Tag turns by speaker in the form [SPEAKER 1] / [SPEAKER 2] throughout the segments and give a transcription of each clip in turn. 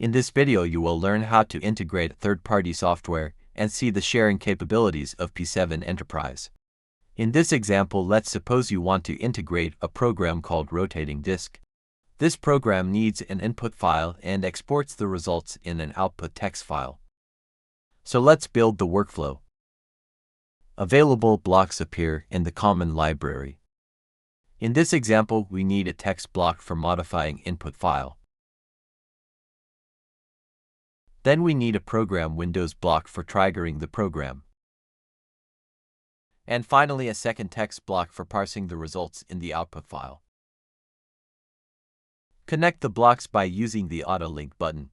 [SPEAKER 1] In this video you will learn how to integrate third-party software and see the sharing capabilities of pSeven Enterprise. In this example, let's suppose you want to integrate a program called Rotating Disk. This program needs an input file and exports the results in an output text file. So let's build the workflow. Available blocks appear in the common library. In this example, we need a text block for modifying input file. Then we need a program windows block for triggering the program. And finally, a second text block for parsing the results in the output file. Connect the blocks by using the Auto Link button.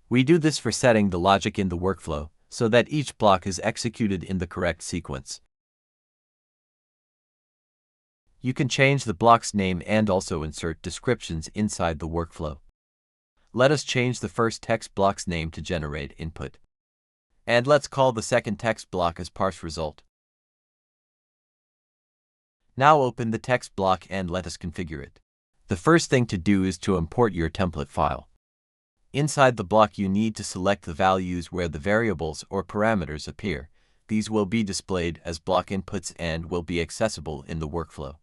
[SPEAKER 1] We do this for setting the logic in the workflow, so that each block is executed in the correct sequence. You can change the block's name and also insert descriptions inside the workflow. Let us change the first text block's name to generate input. And let's call the second text block as parse result. Now open the text block and let us configure it. The first thing to do is to import your template file. Inside the block you need to select the values where the variables or parameters appear. These will be displayed as block inputs and will be accessible in the workflow.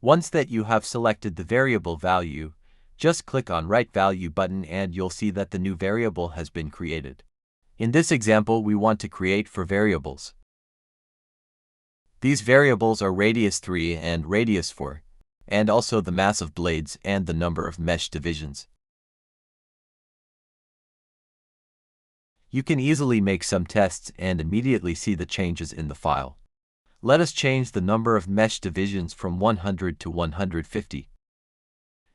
[SPEAKER 1] Once that you have selected the variable value, just click on Write Value button and you'll see that the new variable has been created. In this example, we want to create 4 variables. These variables are radius 3 and radius 4, and also the mass of blades and the number of mesh divisions. You can easily make some tests and immediately see the changes in the file. Let us change the number of mesh divisions from 100 to 150,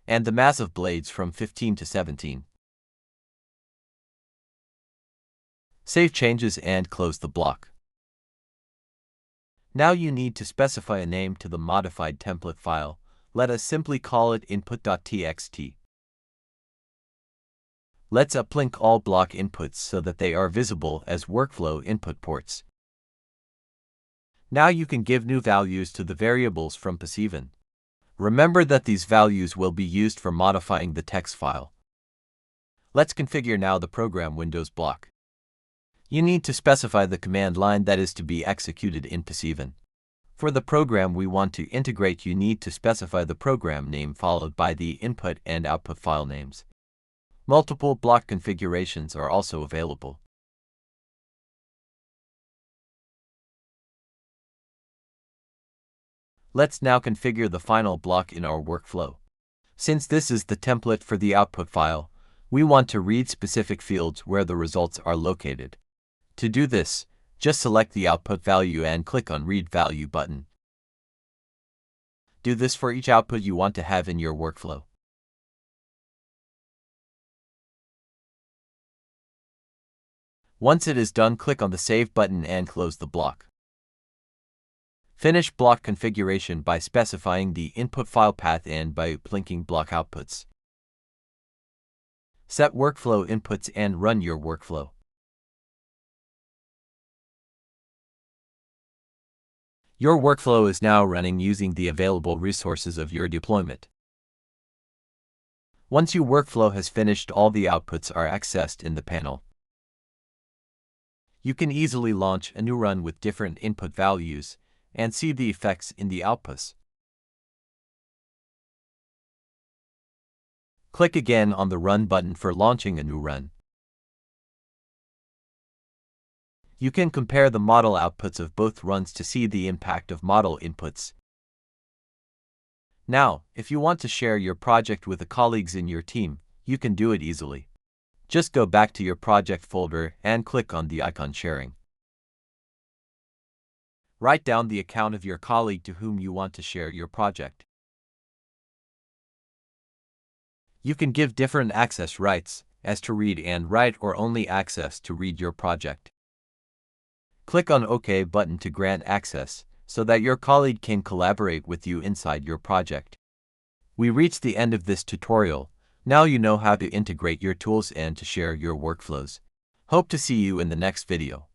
[SPEAKER 1] and the mass of blades from 15 to 17. Save changes and close the block. Now you need to specify a name to the modified template file. Let us simply call it input.txt. Let's uplink all block inputs so that they are visible as workflow input ports. Now you can give new values to the variables from pSeven. Remember that these values will be used for modifying the text file. Let's configure now the program windows block. You need to specify the command line that is to be executed in pSeven. For the program we want to integrate, you need to specify the program name followed by the input and output file names. Multiple block configurations are also available. Let's now configure the final block in our workflow. Since this is the template for the output file, we want to read specific fields where the results are located. To do this, just select the output value and click on Read Value button. Do this for each output you want to have in your workflow. Once it is done, click on the Save button and close the block. Finish block configuration by specifying the input file path and by uplinking block outputs. Set workflow inputs and run your workflow. Your workflow is now running using the available resources of your deployment. Once your workflow has finished, all the outputs are accessed in the panel. You can easily launch a new run with different input values and see the effects in the outputs. Click again on the Run button for launching a new run. You can compare the model outputs of both runs to see the impact of model inputs. Now, if you want to share your project with the colleagues in your team, you can do it easily. Just go back to your project folder and click on the icon Sharing. Write down the account of your colleague to whom you want to share your project. You can give different access rights, as to read and write or only access to read your project. Click on OK button to grant access, so that your colleague can collaborate with you inside your project. We reached the end of this tutorial. Now you know how to integrate your tools and to share your workflows. Hope to see you in the next video.